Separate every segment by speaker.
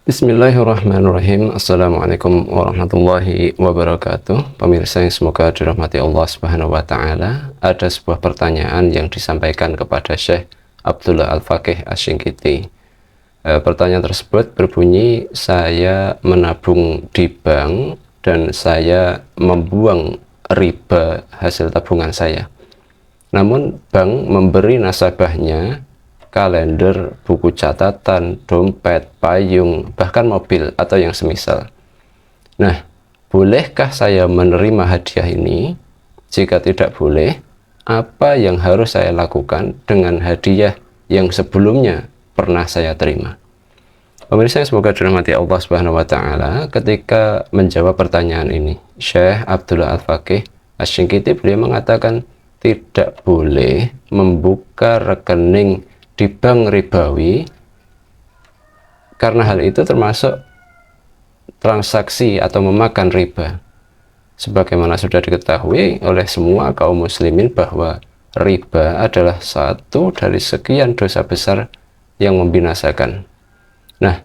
Speaker 1: Bismillahirrahmanirrahim. Assalamualaikum warahmatullahi wabarakatuh. Pemirsa yang semoga dirahmati Allah Subhanahu wa taala. Ada sebuah pertanyaan yang disampaikan kepada Syekh Abdullah Al-Faqih Asy-Shinqiti. Pertanyaan tersebut berbunyi, saya menabung di bank dan saya membuang riba hasil tabungan saya. Namun bank memberi nasabahnya kalender, buku catatan, dompet, payung, bahkan mobil atau yang semisal. Nah, bolehkah saya menerima hadiah ini? Jika tidak boleh, apa yang harus saya lakukan dengan hadiah yang sebelumnya pernah saya terima? Pemirsa yang semoga dirahmati Allah Subhanahu wa taala, ketika menjawab pertanyaan ini, Syekh Abdullah Al-Faqih Asy-Shinqiti beliau mengatakan tidak boleh membuka rekening di bank ribawi karena hal itu termasuk transaksi atau memakan riba. Sebagaimana sudah diketahui oleh semua kaum muslimin bahwa riba adalah satu dari sekian dosa besar yang membinasakan. Nah,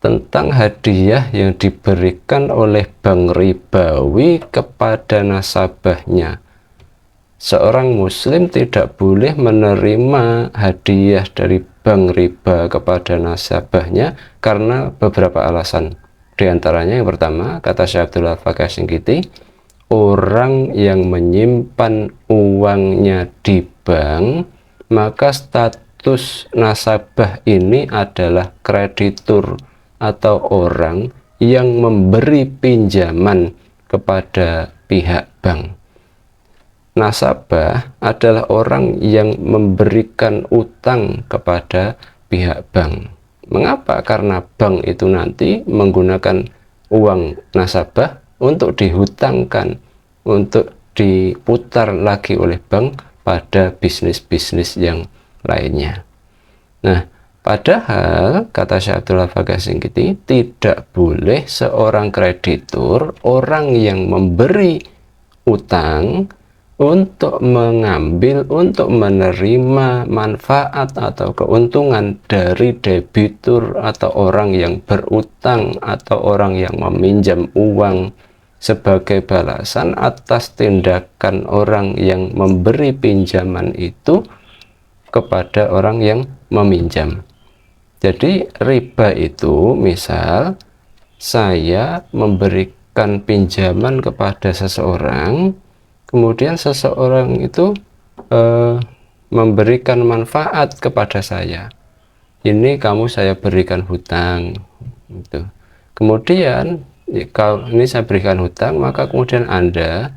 Speaker 1: tentang hadiah yang diberikan oleh bank ribawi kepada nasabahnya, seorang muslim tidak boleh menerima hadiah dari bank riba kepada nasabahnya karena beberapa alasan. Di antaranya yang pertama, kata Syekh Abdullah Al-Faqih Asy-Shinqiti, orang yang menyimpan uangnya di bank, maka status nasabah ini adalah kreditur atau orang yang memberi pinjaman kepada pihak bank. Nasabah adalah orang yang memberikan utang kepada pihak bank. Mengapa? Karena bank itu nanti menggunakan uang nasabah untuk dihutangkan, untuk diputar lagi oleh bank pada bisnis-bisnis yang lainnya. Nah, padahal kata Syekh Abdullah Al-Faqih Asy-Shinqiti, tidak boleh seorang kreditur, orang yang memberi utang, untuk mengambil, untuk menerima manfaat atau keuntungan dari debitur atau orang yang berutang atau orang yang meminjam uang sebagai balasan atas tindakan orang yang memberi pinjaman itu kepada orang yang meminjam. Jadi riba itu misal saya memberikan pinjaman kepada seseorang, kemudian seseorang itu memberikan manfaat kepada saya. Ini kamu saya berikan hutang. Gitu. Kemudian kalau ini saya berikan hutang, maka kemudian Anda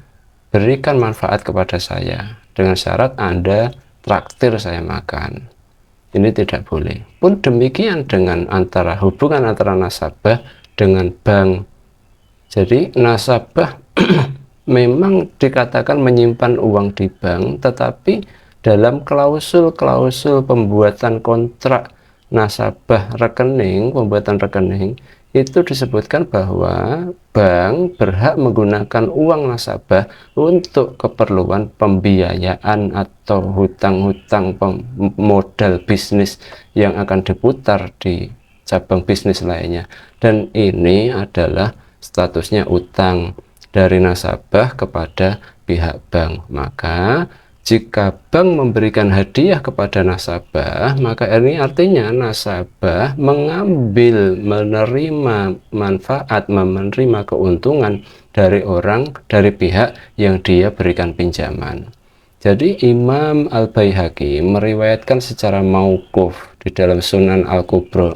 Speaker 1: berikan manfaat kepada saya dengan syarat Anda traktir saya makan. Ini tidak boleh. Pun demikian dengan hubungan antara nasabah dengan bank. Jadi nasabah memang dikatakan menyimpan uang di bank, tetapi dalam klausul-klausul pembuatan kontrak nasabah rekening, pembuatan rekening, itu disebutkan bahwa bank berhak menggunakan uang nasabah untuk keperluan pembiayaan atau hutang-hutang modal bisnis yang akan diputar di cabang bisnis lainnya. Dan ini adalah statusnya utang dari nasabah kepada pihak bank. Maka jika bank memberikan hadiah kepada nasabah, maka ini artinya nasabah mengambil, menerima manfaat, menerima keuntungan dari pihak yang dia berikan pinjaman. Jadi Imam Al-Baihaqi meriwayatkan secara mauquf di dalam Sunan Al-Kubra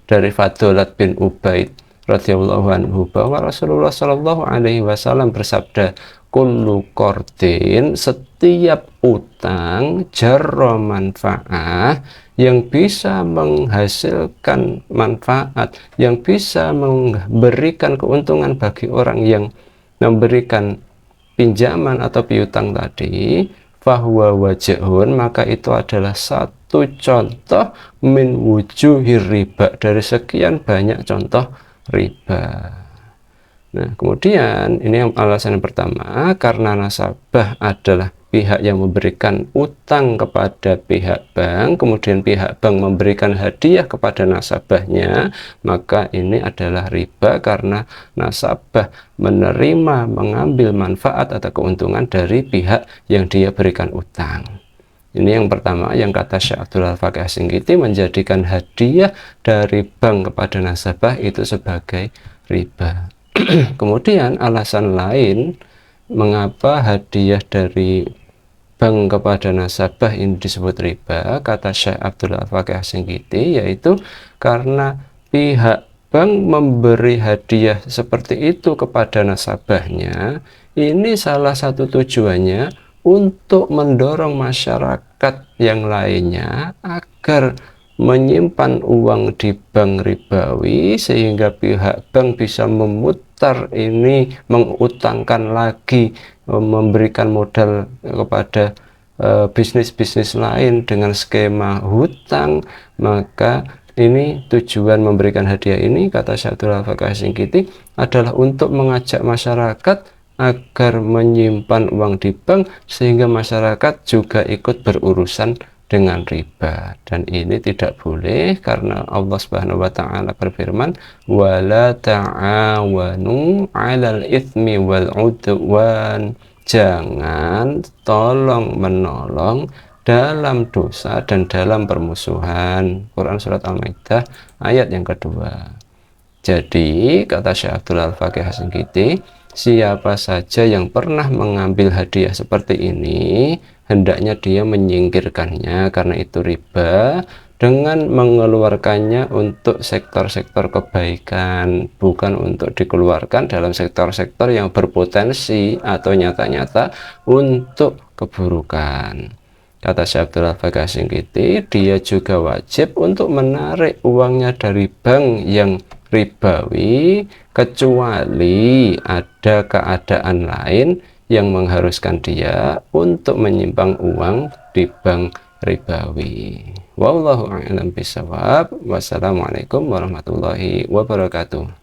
Speaker 1: dari Fadlat bin Ubaid radhiyallahu anhu bahwa Rasulullah Shallallahu alaihi wasallam bersabda, kullu qardin, setiap utang jarra manfaat, yang bisa menghasilkan manfaat, yang bisa memberikan keuntungan bagi orang yang memberikan pinjaman atau piutang tadi, fahuwa wajhun, maka itu adalah satu contoh min wujuhir riba, dari sekian banyak contoh riba. Nah, kemudian ini alasan yang pertama, karena nasabah adalah pihak yang memberikan utang kepada pihak bank, kemudian pihak bank memberikan hadiah kepada nasabahnya, maka ini adalah riba karena nasabah menerima mengambil manfaat atau keuntungan dari pihak yang dia berikan utang. Ini yang pertama, yang kata Syekh Abdul Al-Faqih As-Singgiti, menjadikan hadiah dari bank kepada nasabah itu sebagai riba. Kemudian alasan lain mengapa hadiah dari bank kepada nasabah ini disebut riba, kata Syekh Abdul Al-Faqih As-Singgiti, yaitu karena pihak bank memberi hadiah seperti itu kepada nasabahnya, ini salah satu tujuannya untuk mendorong masyarakat yang lainnya agar menyimpan uang di bank ribawi, sehingga pihak bank bisa memutar ini, mengutangkan lagi, memberikan modal kepada bisnis-bisnis lain dengan skema hutang. Maka ini tujuan memberikan hadiah ini, kata Syekh Abdul Al-Faqih As-Singgiti, adalah untuk mengajak masyarakat agar menyimpan uang di bank, sehingga masyarakat juga ikut berurusan dengan riba. Dan ini tidak boleh karena Allah Subhanahu wa taala berfirman, wala ta'awanu 'alal itsmi wal 'udwan. Jangan tolong menolong dalam dosa dan dalam permusuhan. Quran surat Al-Maidah ayat yang kedua. Jadi kata Syekh Abdul Al-Faqih As-Singgiti, siapa saja yang pernah mengambil hadiah seperti ini, hendaknya dia menyingkirkannya karena itu riba, dengan mengeluarkannya untuk sektor-sektor kebaikan, bukan untuk dikeluarkan dalam sektor-sektor yang berpotensi atau nyata-nyata untuk keburukan. Kata Syekh Abdul Al-Faqih As-Singgiti, dia juga wajib untuk menarik uangnya dari bank yang ribawi, kecuali ada keadaan lain yang mengharuskan dia untuk menyimpan uang di bank ribawi. Wallahu a'lam bishawab. Wassalamualaikum warahmatullahi wabarakatuh.